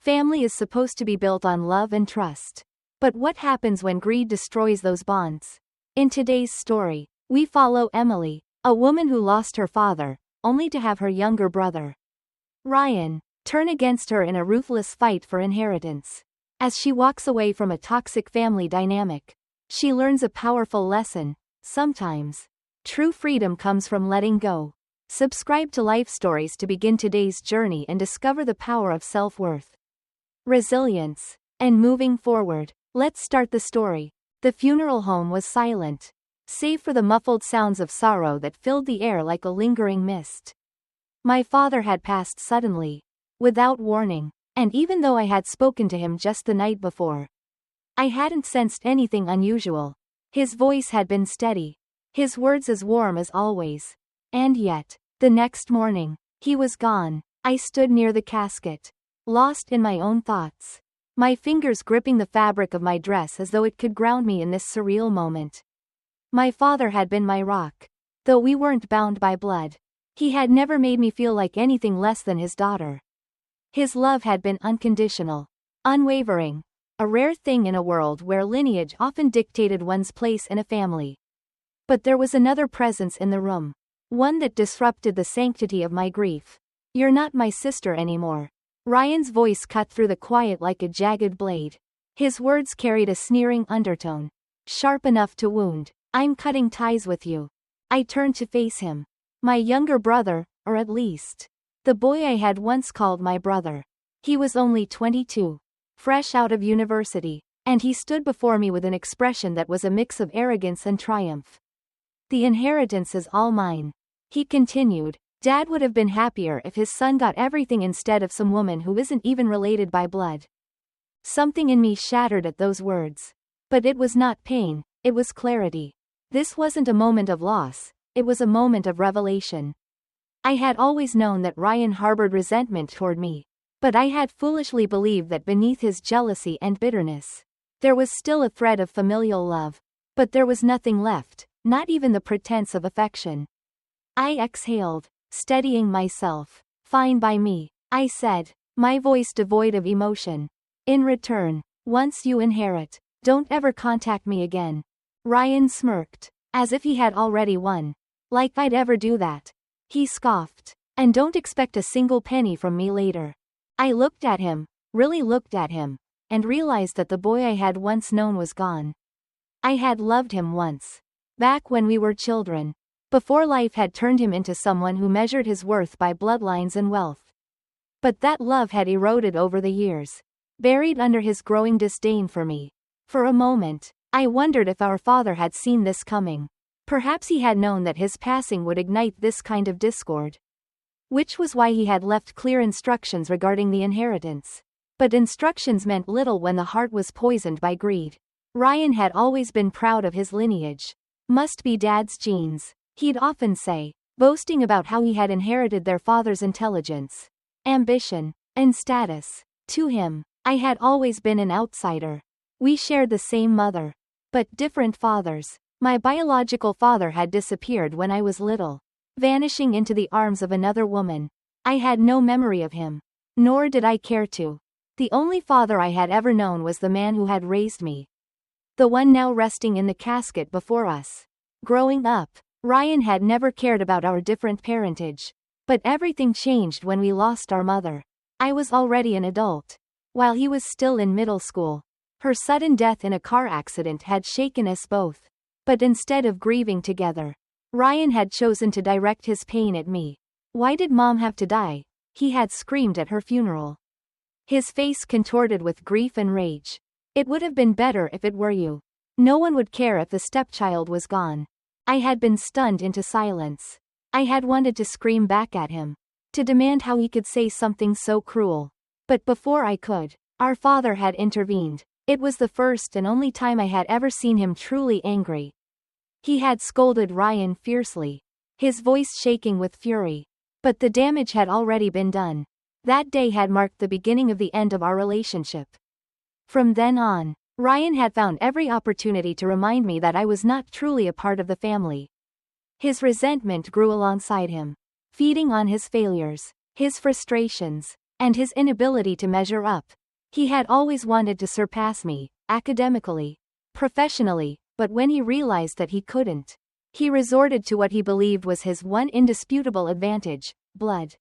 Family is supposed to be built on love and trust. But what happens when greed destroys those bonds? In today's story, we follow Emily, a woman who lost her father, only to have her younger brother, Ryan, turn against her in a ruthless fight for inheritance. As she walks away from a toxic family dynamic, she learns a powerful lesson. Sometimes, true freedom comes from letting go. Subscribe to Life Stories to begin today's journey and discover the power of self-worth, resilience, and moving forward. Let's start the story. The funeral home was silent, save for the muffled sounds of sorrow that filled the air like a lingering mist. My father had passed suddenly, without warning, and even though I had spoken to him just the night before, I hadn't sensed anything unusual. His voice had been steady, his words as warm as always. And yet, the next morning, he was gone. I stood near the casket, lost in my own thoughts, my fingers gripping the fabric of my dress as though it could ground me in this surreal moment. My father had been my rock. Though we weren't bound by blood, he had never made me feel like anything less than his daughter. His love had been unconditional, unwavering, a rare thing in a world where lineage often dictated one's place in a family. But there was another presence in the room, one that disrupted the sanctity of my grief. "You're not my sister anymore." Ryan's voice cut through the quiet like a jagged blade. His words carried a sneering undertone, sharp enough to wound. "I'm cutting ties with you." I turned to face him. My younger brother, or at least, the boy I had once called my brother. He was only 22, fresh out of university, and he stood before me with an expression that was a mix of arrogance and triumph. "The inheritance is all mine," he continued. "Dad would have been happier if his son got everything instead of some woman who isn't even related by blood." Something in me shattered at those words. But it was not pain, it was clarity. This wasn't a moment of loss, it was a moment of revelation. I had always known that Ryan harbored resentment toward me, but I had foolishly believed that beneath his jealousy and bitterness, there was still a thread of familial love. But there was nothing left, not even the pretense of affection. I exhaled, steadying myself. "Fine by me," I said, my voice devoid of emotion. "In return, once you inherit, don't ever contact me again." Ryan smirked, as if he had already won. "Like I'd ever do that." He scoffed. "And don't expect a single penny from me later." I looked at him, really looked at him, and realized that the boy I had once known was gone. I had loved him once, back when we were children, before life had turned him into someone who measured his worth by bloodlines and wealth. But that love had eroded over the years, buried under his growing disdain for me. For a moment, I wondered if our father had seen this coming. Perhaps he had known that his passing would ignite this kind of discord. Which was why he had left clear instructions regarding the inheritance. But instructions meant little when the heart was poisoned by greed. Ryan had always been proud of his lineage. "Must be Dad's genes," he'd often say, boasting about how he had inherited their father's intelligence, ambition, and status. To him, I had always been an outsider. We shared the same mother, but different fathers. My biological father had disappeared when I was little, vanishing into the arms of another woman. I had no memory of him, nor did I care to. The only father I had ever known was the man who had raised me, the one now resting in the casket before us. Growing up, Ryan had never cared about our different parentage. But everything changed when we lost our mother. I was already an adult, while he was still in middle school. Her sudden death in a car accident had shaken us both. But instead of grieving together, Ryan had chosen to direct his pain at me. "Why did Mom have to die?" he had screamed at her funeral. His face contorted with grief and rage. "It would have been better if it were you. No one would care if the stepchild was gone." I had been stunned into silence. I had wanted to scream back at him, to demand how he could say something so cruel. But before I could, our father had intervened. It was the first and only time I had ever seen him truly angry. He had scolded Ryan fiercely, his voice shaking with fury. But the damage had already been done. That day had marked the beginning of the end of our relationship. From then on, Ryan had found every opportunity to remind me that I was not truly a part of the family. His resentment grew alongside him, feeding on his failures, his frustrations, and his inability to measure up. He had always wanted to surpass me, academically, professionally, but when he realized that he couldn't, he resorted to what he believed was his one indisputable advantage: blood.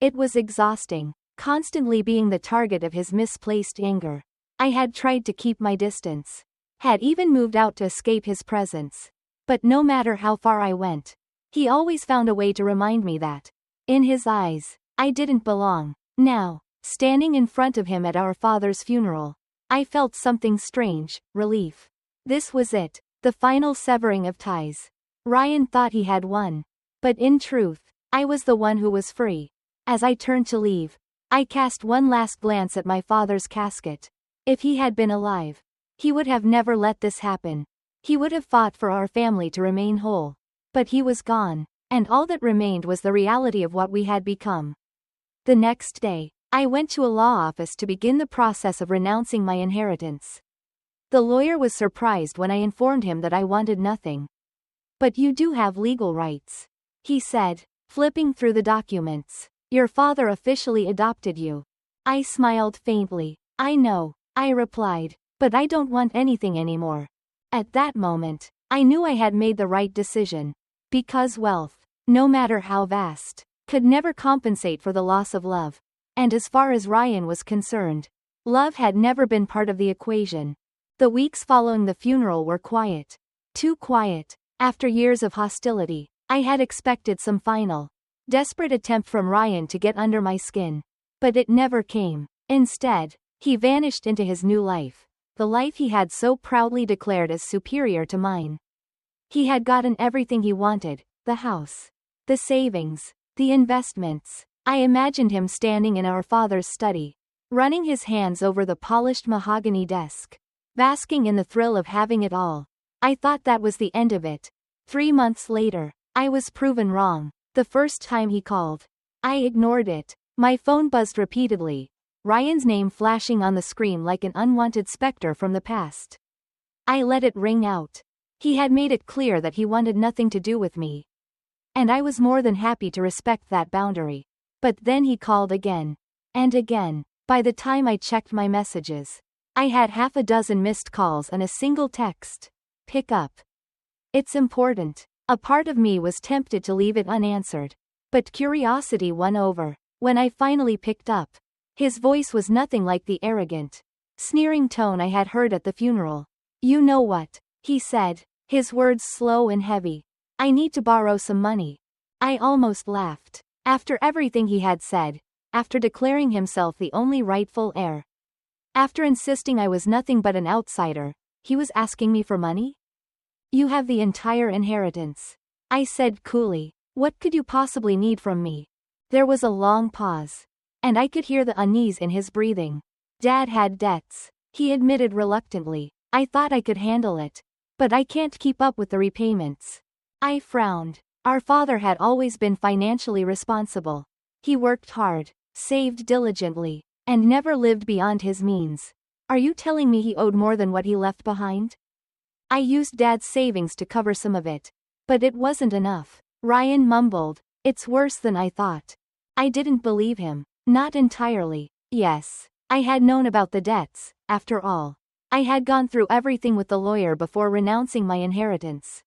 It was exhausting, constantly being the target of his misplaced anger. I had tried to keep my distance, had even moved out to escape his presence. But no matter how far I went, he always found a way to remind me that, in his eyes, I didn't belong. Now, standing in front of him at our father's funeral, I felt something strange: relief. This was it, the final severing of ties. Ryan thought he had won. But in truth, I was the one who was free. As I turned to leave, I cast one last glance at my father's casket. If he had been alive, he would have never let this happen. He would have fought for our family to remain whole. But he was gone, and all that remained was the reality of what we had become. The next day, I went to a law office to begin the process of renouncing my inheritance. The lawyer was surprised when I informed him that I wanted nothing. "But you do have legal rights," he said, flipping through the documents. "Your father officially adopted you." I smiled faintly. "I know," I replied, "but I don't want anything anymore." At that moment, I knew I had made the right decision. Because wealth, no matter how vast, could never compensate for the loss of love. And as far as Ryan was concerned, love had never been part of the equation. The weeks following the funeral were quiet. Too quiet. After years of hostility, I had expected some final, desperate attempt from Ryan to get under my skin. But it never came. Instead, he vanished into his new life, the life he had so proudly declared as superior to mine. He had gotten everything he wanted: the house, the savings, the investments. I imagined him standing in our father's study, running his hands over the polished mahogany desk, basking in the thrill of having it all. I thought that was the end of it. 3 months later, I was proven wrong. The first time he called, I ignored it. My phone buzzed repeatedly, Ryan's name flashing on the screen like an unwanted specter from the past. I let it ring out. He had made it clear that he wanted nothing to do with me. And I was more than happy to respect that boundary. But then he called again. And again. By the time I checked my messages, I had half a dozen missed calls and a single text: "Pick up. It's important." A part of me was tempted to leave it unanswered. But curiosity won over. When I finally picked up, his voice was nothing like the arrogant, sneering tone I had heard at the funeral. "You know what?" he said, his words slow and heavy. "I need to borrow some money." I almost laughed. After everything he had said, after declaring himself the only rightful heir, after insisting I was nothing but an outsider, he was asking me for money? "You have the entire inheritance," I said coolly. "What could you possibly need from me?" There was a long pause, and I could hear the unease in his breathing. "Dad had debts," he admitted reluctantly. "I thought I could handle it. But I can't keep up with the repayments." I frowned. Our father had always been financially responsible. He worked hard, saved diligently, and never lived beyond his means. Are you telling me he owed more than what he left behind? I used Dad's savings to cover some of it. But it wasn't enough. Ryan mumbled, "It's worse than I thought." I didn't believe him. Not entirely. Yes, I had known about the debts. After all, I had gone through everything with the lawyer before renouncing my inheritance.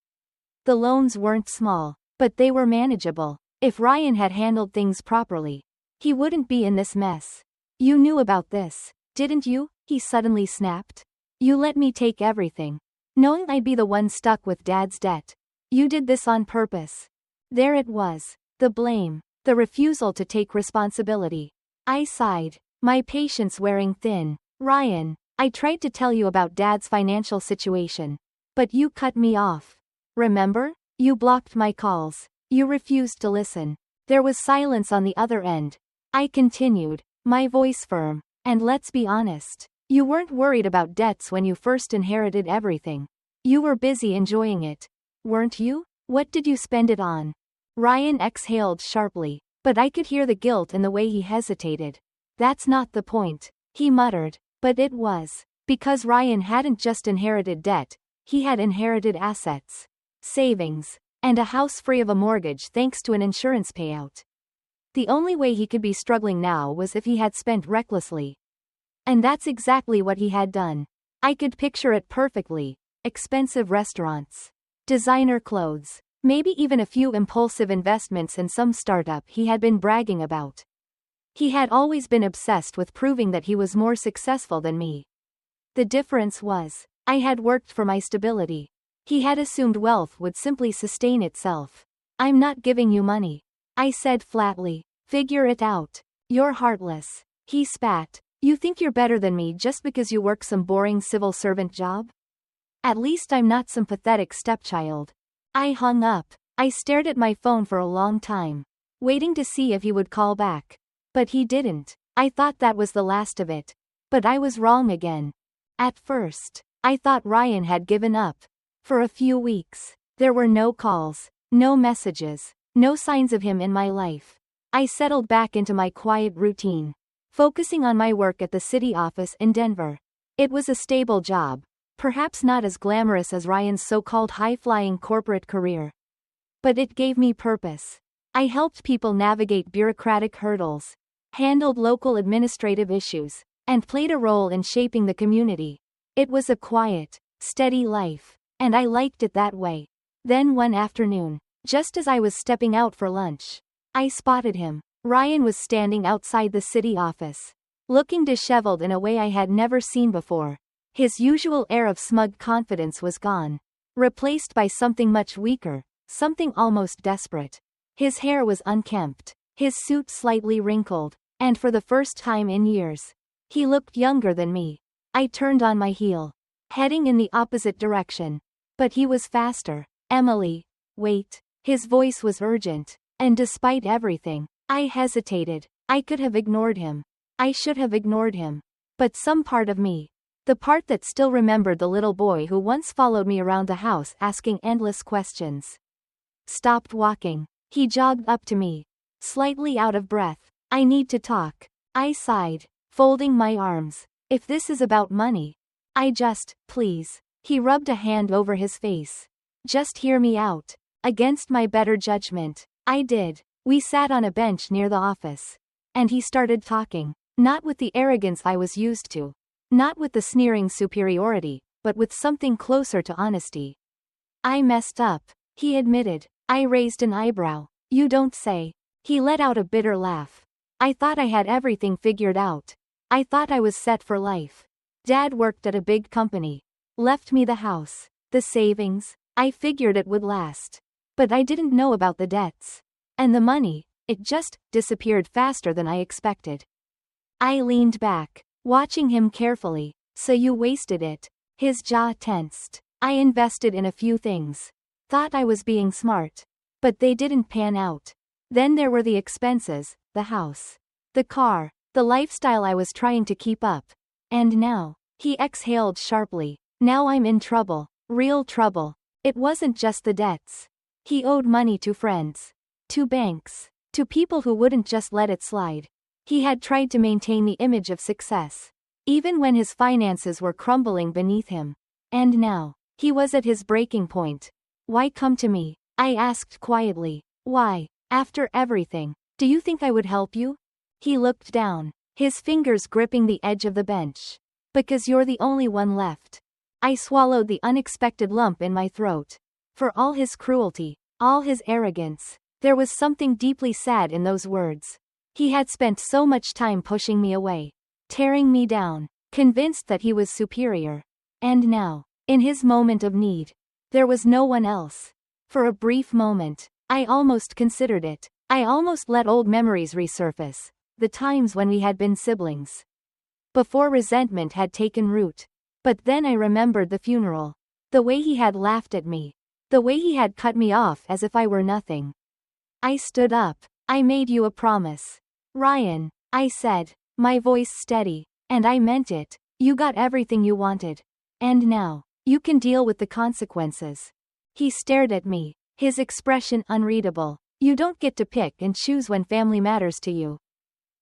The loans weren't small, but they were manageable. If Ryan had handled things properly, he wouldn't be in this mess. "You knew about this, didn't you?" he suddenly snapped. "You let me take everything, knowing I'd be the one stuck with Dad's debt. You did this on purpose." There it was. The blame. The refusal to take responsibility. I sighed, my patience wearing thin. "Ryan, I tried to tell you about Dad's financial situation. But you cut me off. Remember? You blocked my calls. You refused to listen." There was silence on the other end. I continued, my voice firm. "And let's be honest. You weren't worried about debts when you first inherited everything. You were busy enjoying it. Weren't you? What did you spend it on?" Ryan exhaled sharply, but I could hear the guilt in the way he hesitated. "That's not the point," he muttered. But it was. Because Ryan hadn't just inherited debt, he had inherited assets, savings, and a house free of a mortgage thanks to an insurance payout. The only way he could be struggling now was if he had spent recklessly. And that's exactly what he had done. I could picture it perfectly. Expensive restaurants, designer clothes, maybe even a few impulsive investments in some startup he had been bragging about. He had always been obsessed with proving that he was more successful than me. The difference was, I had worked for my stability. He had assumed wealth would simply sustain itself. I'm not giving you money, I said flatly. Figure it out. You're heartless. He spat. You think you're better than me just because you work some boring civil servant job? At least I'm not some pathetic stepchild. I hung up. I stared at my phone for a long time, waiting to see if he would call back. But he didn't. I thought that was the last of it. But I was wrong again. At first, I thought Ryan had given up. For a few weeks, there were no calls, no messages, no signs of him in my life. I settled back into my quiet routine, focusing on my work at the city office in Denver. It was a stable job, perhaps not as glamorous as Ryan's so-called high-flying corporate career. But it gave me purpose. I helped people navigate bureaucratic hurdles, handled local administrative issues, and played a role in shaping the community. It was a quiet, steady life, and I liked it that way. Then one afternoon, just as I was stepping out for lunch, I spotted him. Ryan was standing outside the city office, looking disheveled in a way I had never seen before. His usual air of smug confidence was gone, replaced by something much weaker, something almost desperate. His hair was unkempt, his suit slightly wrinkled, and for the first time in years, he looked younger than me. I turned on my heel, heading in the opposite direction. But he was faster. Emily, wait. His voice was urgent. And despite everything, I hesitated. I could have ignored him. I should have ignored him. But some part of me, the part that still remembered the little boy who once followed me around the house asking endless questions, stopped walking. He jogged up to me, slightly out of breath. I need to talk, I sighed, folding my arms. If this is about money, please. He rubbed a hand over his face. Just hear me out. Against my better judgment, I did. We sat on a bench near the office. And he started talking, not with the arrogance I was used to, not with the sneering superiority, but with something closer to honesty. I messed up, he admitted. I raised an eyebrow. You don't say. He let out a bitter laugh. I thought I had everything figured out. I thought I was set for life. Dad worked at a big company. Left me the house, the savings. I figured it would last. But I didn't know about the debts. And the money, it just disappeared faster than I expected. I leaned back, watching him carefully. So you wasted it. His jaw tensed. I invested in a few things. Thought I was being smart. But they didn't pan out. Then there were the expenses, the house, the car, the lifestyle I was trying to keep up. And now, he exhaled sharply. Now I'm in trouble. Real trouble. It wasn't just the debts. He owed money to friends, to banks, to people who wouldn't just let it slide. He had tried to maintain the image of success, even when his finances were crumbling beneath him. And now, he was at his breaking point. Why come to me? I asked quietly. Why? After everything, do you think I would help you? He looked down, his fingers gripping the edge of the bench. Because you're the only one left. I swallowed the unexpected lump in my throat. For all his cruelty, all his arrogance, there was something deeply sad in those words. He had spent so much time pushing me away, tearing me down, convinced that he was superior. And now, in his moment of need, there was no one else. For a brief moment, I almost considered it. I almost let old memories resurface, the times when we had been siblings. Before resentment had taken root. But then I remembered the funeral. The way he had laughed at me. The way he had cut me off as if I were nothing. I stood up. I made you a promise. Ryan, I said, my voice steady. And I meant it. You got everything you wanted. And now, you can deal with the consequences. He stared at me, his expression unreadable. You don't get to pick and choose when family matters to you.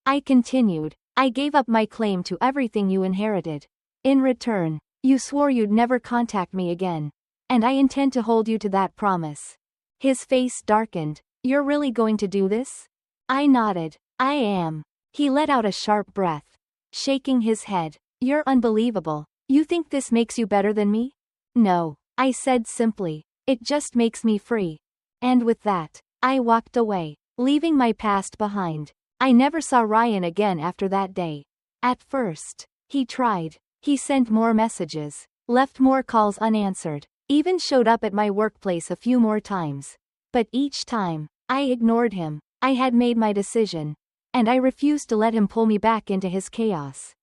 I continued. I gave up my claim to everything you inherited. In return, you swore you'd never contact me again. And I intend to hold you to that promise. His face darkened. You're really going to do this? I nodded. I am. He let out a sharp breath, shaking his head. You're unbelievable. You think this makes you better than me? No, I said simply. It just makes me free. And with that, I walked away, leaving my past behind. I never saw Ryan again after that day. At first, he tried. He sent more messages, left more calls unanswered, even showed up at my workplace a few more times. But each time, I ignored him. I had made my decision, and I refused to let him pull me back into his chaos.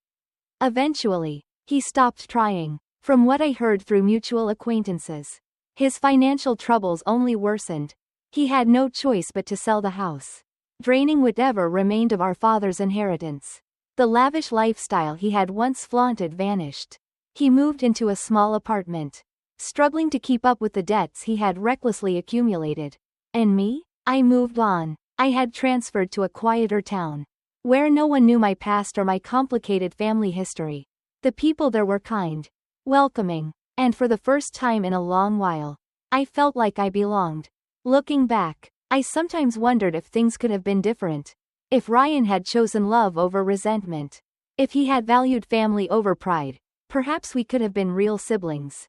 Eventually, he stopped trying. From what I heard through mutual acquaintances, his financial troubles only worsened. He had no choice but to sell the house, draining whatever remained of our father's inheritance. The lavish lifestyle he had once flaunted vanished. He moved into a small apartment, struggling to keep up with the debts he had recklessly accumulated. And me? I moved on. I had transferred to a quieter town, where no one knew my past or my complicated family history. The people there were kind, welcoming, and for the first time in a long while, I felt like I belonged. Looking back, I sometimes wondered if things could have been different. If Ryan had chosen love over resentment. If he had valued family over pride, perhaps we could have been real siblings.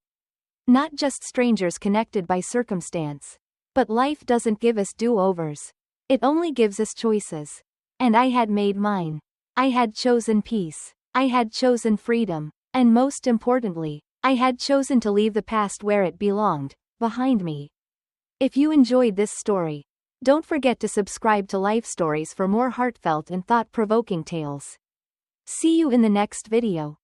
Not just strangers connected by circumstance. But life doesn't give us do-overs. It only gives us choices. And I had made mine. I had chosen peace. I had chosen freedom. And most importantly, I had chosen to leave the past where it belonged, behind me. If you enjoyed this story, don't forget to subscribe to Life Stories for more heartfelt and thought-provoking tales. See you in the next video.